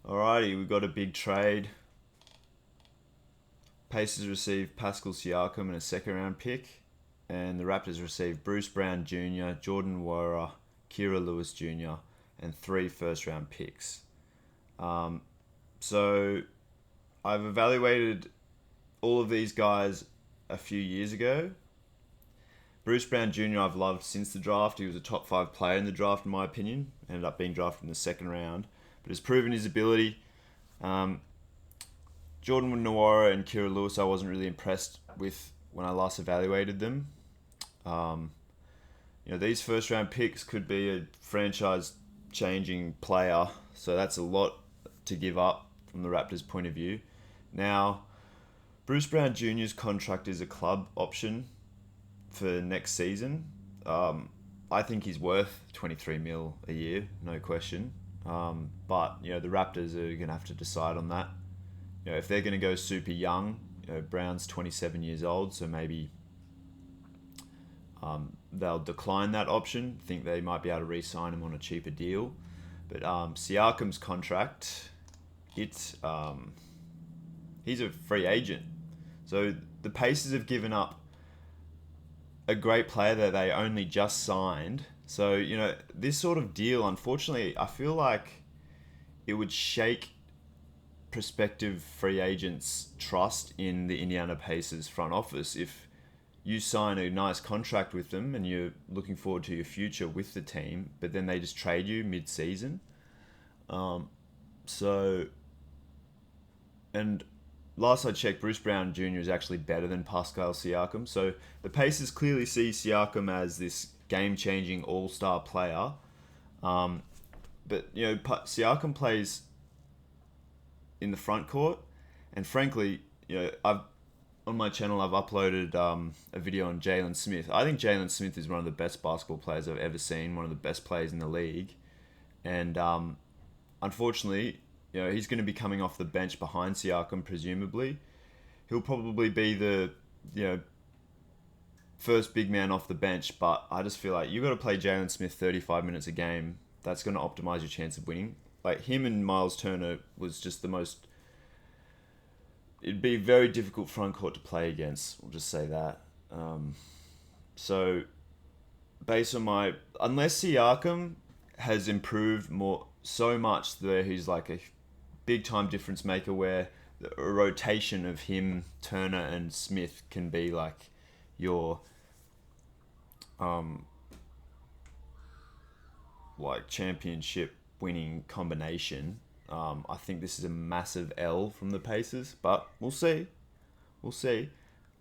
Alrighty, we got a big trade. Pacers received Pascal Siakam and a second round pick, and the Raptors received Bruce Brown Jr., Jordan Nwora, Kira Lewis Jr., and 3 first round picks. So I've evaluated all of these guys a few years ago. Bruce Brown Jr. I've loved since the draft. He was a top 5 player in the draft, in my opinion. Ended up being drafted in the second round, but has proven his ability. Jordan Nwora and Kira Lewis, I wasn't really impressed with when I last evaluated them. These first round picks could be a franchise changing player, so that's a lot to give up from the Raptors' point of view. Now, Bruce Brown Jr.'s contract is a club option for next season. I think he's worth 23 mil a year, no question. But the Raptors are going to have to decide on that. If they're going to go super young, Brown's 27 years old, so maybe they'll decline that option. Think they might be able to re-sign him on a cheaper deal. But Siakam's contract, he's a free agent. So the Pacers have given up a great player that they only just signed. So, this sort of deal, unfortunately, I feel like it would shake prospective free agents' trust in the Indiana Pacers front office if you sign a nice contract with them and you're looking forward to your future with the team, but then they just trade you mid-season. And last I checked, Bruce Brown Jr. is actually better than Pascal Siakam. So the Pacers clearly see Siakam as this game-changing all-star player. But Siakam plays in the front court, and frankly, I've on my channel I've uploaded a video on Jalen Smith. I think Jalen Smith is one of the best basketball players I've ever seen, one of the best players in the league, and unfortunately, he's going to be coming off the bench behind Siakam. Presumably, he'll probably be the first big man off the bench. But I just feel like you got to play Jalen Smith 35 minutes a game. That's going to optimize your chance of winning. Like him and Miles Turner was just the most. It'd be a very difficult front court to play against. We'll just say that. So, based on unless Siakam has improved so much that he's like a big time difference maker, where a rotation of him, Turner, and Smith can be like your like championship winning combination. I think this is a massive L from the Pacers, but we'll see. We'll see.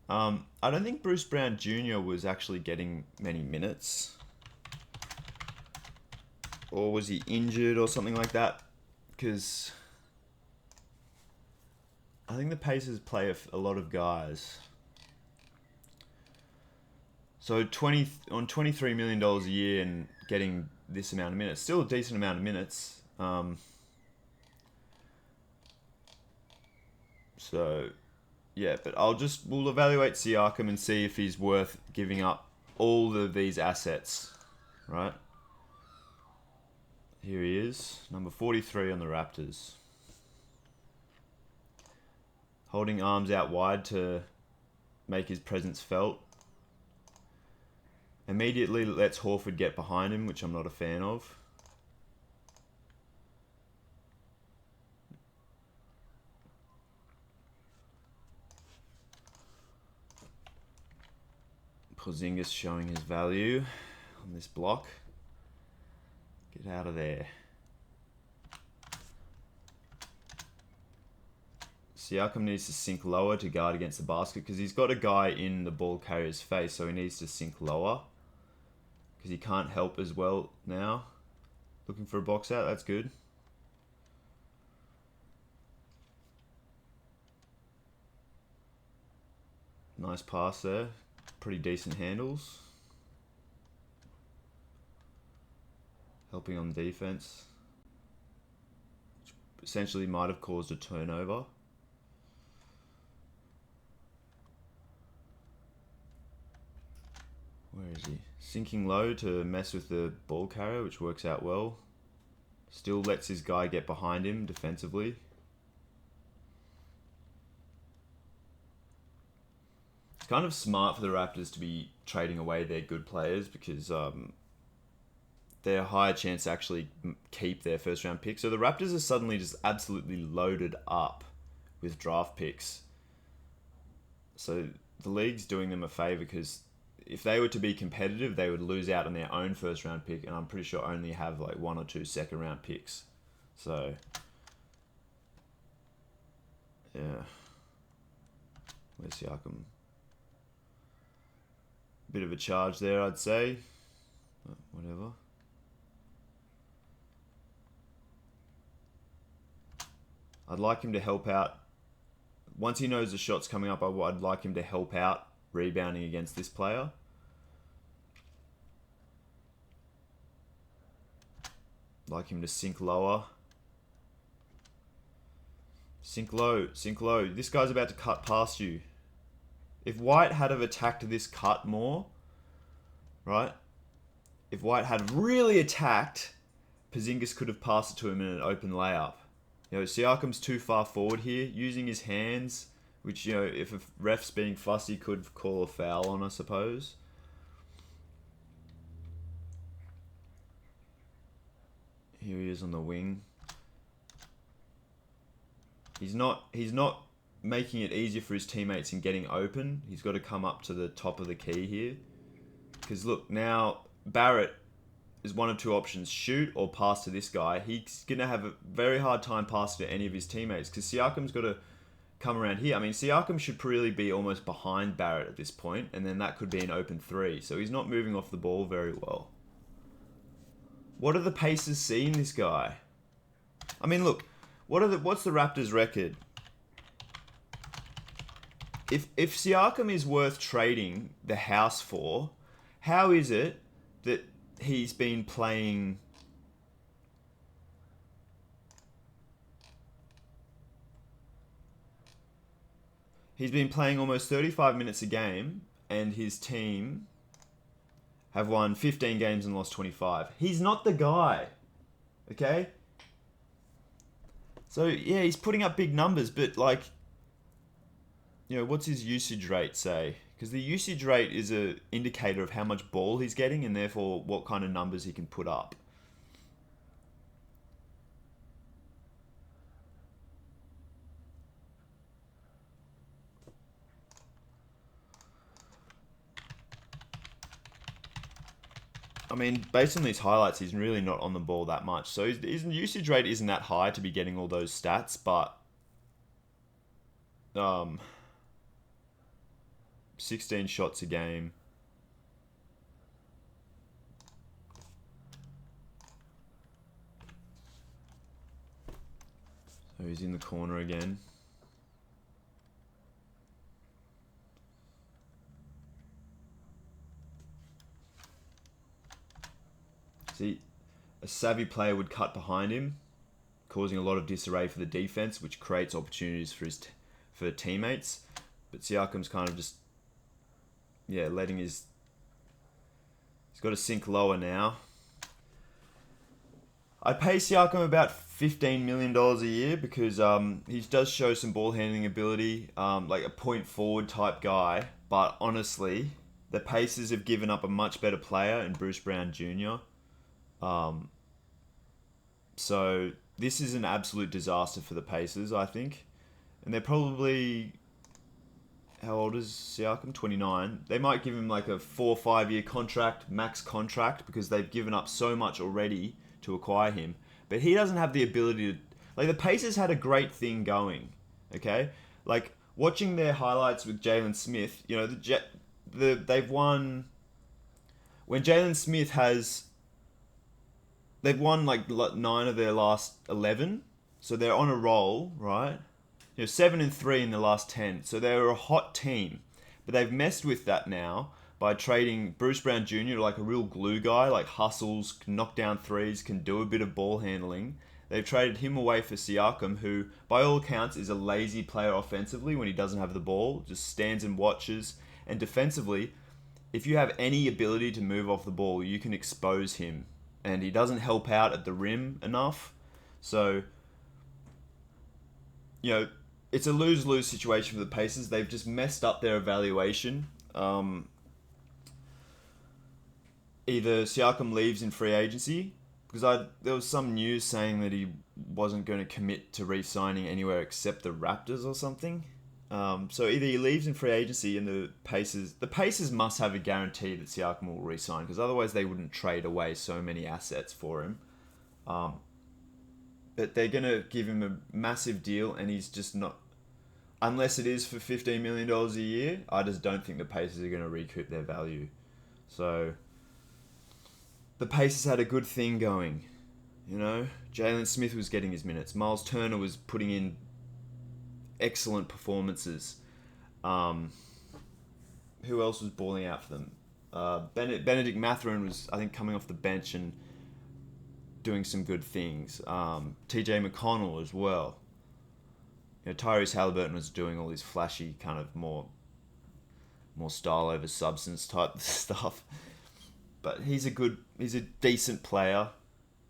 I don't think Bruce Brown Jr. was actually getting many minutes. Or was he injured or something like that? Because I think the Pacers play a lot of guys. So on $23 million a year and getting this amount of minutes, still a decent amount of minutes. So, yeah, but we'll evaluate Siakam and see if he's worth giving up all of these assets, right? Here he is, number 43 on the Raptors. Holding arms out wide to make his presence felt. Immediately lets Horford get behind him, which I'm not a fan of. Porzingis showing his value on this block. Get out of there. Siakam needs to sink lower to guard against the basket because he's got a guy in the ball carrier's face, so he needs to sink lower because he can't help as well now. Looking for a box out, that's good. Nice pass there. Pretty decent handles. Helping on defense. Which essentially might have caused a turnover. Where is he? Sinking low to mess with the ball carrier, which works out well. Still lets his guy get behind him defensively. It's kind of smart for the Raptors to be trading away their good players because they're a higher chance to actually keep their first round pick. So the Raptors are suddenly just absolutely loaded up with draft picks. So the league's doing them a favor because if they were to be competitive, they would lose out on their own first round pick, and I'm pretty sure only have like 1 or 2 second round picks. So yeah, where's Siakam? Bit of a charge there, I'd say. But whatever. I'd like him to help out. Once he knows the shot's coming up, I'd like him to help out rebounding against this player. Like him to sink lower. Sink low, sink low. This guy's about to cut past you. If White had have attacked this cut more, right? If White had really attacked, Porzingis could have passed it to him in an open layup. You know, Siakam's too far forward here, using his hands, which, you know, if a ref's being fussy, could call a foul on, I suppose. Here he is on the wing. He's not making it easier for his teammates in getting open. He's got to come up to the top of the key here. Because look, now Barrett is one of 2 options: shoot or pass to this guy. He's going to have a very hard time passing to any of his teammates because Siakam's got to come around here. I mean, Siakam should really be almost behind Barrett at this point, and then that could be an open 3. So he's not moving off the ball very well. What do the Pacers see in this guy? I mean, look, what's the Raptors' record? If Siakam is worth trading the house for, how is it that he's been playing almost 35 minutes a game, and his team have won 15 games and lost 25. He's not the guy. Okay? So, yeah, he's putting up big numbers, but, like, you know, what's his usage rate say? Because the usage rate is an indicator of how much ball he's getting and therefore what kind of numbers he can put up. I mean, based on these highlights, he's really not on the ball that much. So his usage rate isn't that high to be getting all those stats, but 16 shots a game. So he's in the corner again. See, a savvy player would cut behind him, causing a lot of disarray for the defense, which creates opportunities for teammates. But Siakam's kind of just, yeah, letting his... He's got to sink lower now. I pay Siakam about $15 million a year because he does show some ball handling ability, like a point forward type guy. But honestly, the Pacers have given up a much better player in Bruce Brown Jr. So this is an absolute disaster for the Pacers, I think. And they're probably... How old is Siakam? 29. They might give him like a 4 or 5 year contract, max contract, because they've given up so much already to acquire him. But he doesn't have the ability to... Like, the Pacers had a great thing going, okay? Like, watching their highlights with Jalen Smith, you know, they've won... When Jalen Smith has... They've won like 9 of their last 11. So they're on a roll, right? You know, 7-3 in the last 10. So they're a hot team. But they've messed with that now by trading Bruce Brown Jr. like a real glue guy, like hustles, can knock down threes, can do a bit of ball handling. They've traded him away for Siakam, who, by all accounts, is a lazy player offensively when he doesn't have the ball, just stands and watches. And defensively, if you have any ability to move off the ball, you can expose him. and he doesn't help out at the rim enough. So, you know, it's a lose-lose situation for the Pacers. They've just messed up their evaluation. Either Siakam leaves in free agency, because there was some news saying that he wasn't going to commit to re-signing anywhere except the Raptors or something. So either he leaves in free agency and the Pacers must have a guarantee that Siakam will re-sign, because otherwise they wouldn't trade away so many assets for him. But they're going to give him a massive deal, and he's just not, unless it is for $15 million a year, I just don't think the Pacers are going to recoup their value. So the Pacers had a good thing going. You know, Jalen Smith was getting his minutes. Miles Turner was putting in excellent performances. Who else was balling out for them? Benedict Mathurin was, I think, coming off the bench and doing some good things. TJ McConnell as well. You know, Tyrese Halliburton was doing all this flashy kind of more style over substance type stuff. But he's a decent player.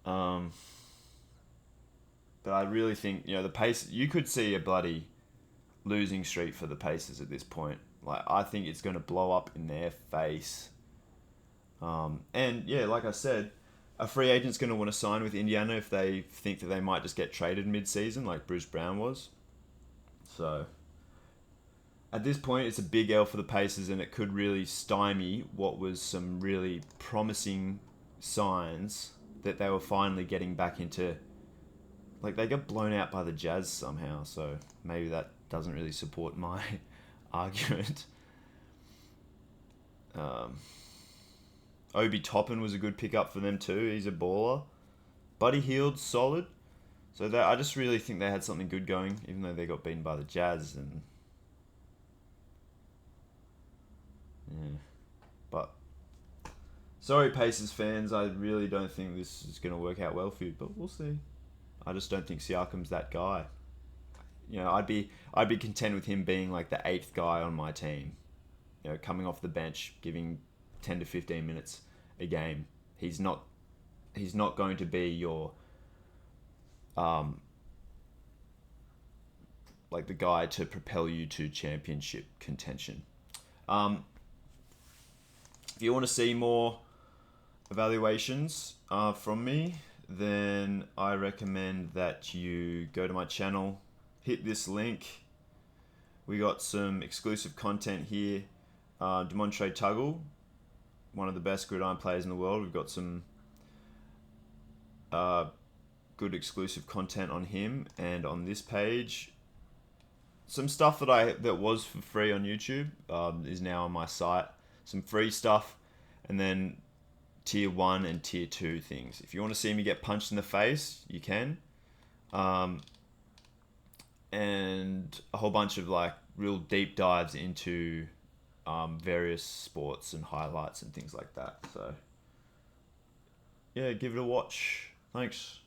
But I really think, you know, the Pacers, you could see a bloody losing streak for the Pacers at this point. Like, I think it's going to blow up in their face. And yeah, like I said, a free agent's going to want to sign with Indiana if they think that they might just get traded mid-season, like Bruce Brown was. So at this point, it's a big L for the Pacers, and it could really stymie what was some really promising signs that they were finally getting back into. Like, they got blown out by the Jazz somehow, so maybe that doesn't really support my argument. Obi Toppin was a good pickup for them too. He's a baller. Buddy Hield's solid. So I just really think they had something good going, even though they got beaten by the Jazz. And yeah, but sorry, Pacers fans. I really don't think this is going to work out well for you, but we'll see. I just don't think Siakam's that guy. You know, I'd be content with him being like the 8th guy on my team. You know, coming off the bench, giving 10 to 15 minutes a game. He's not going to be your like the guy to propel you to championship contention. If you want to see more evaluations from me, then I recommend that you go to my channel, hit this link. We got some exclusive content here. Demontre Tuggle, one of the best gridiron players in the world. We've got some good exclusive content on him, and on this page, some stuff that was for free on YouTube is now on my site. Some free stuff, and then tier 1 and tier 2 things. If you want to see me get punched in the face, you can. And a whole bunch of like real deep dives into various sports and highlights and things like that. So yeah, give it a watch. Thanks.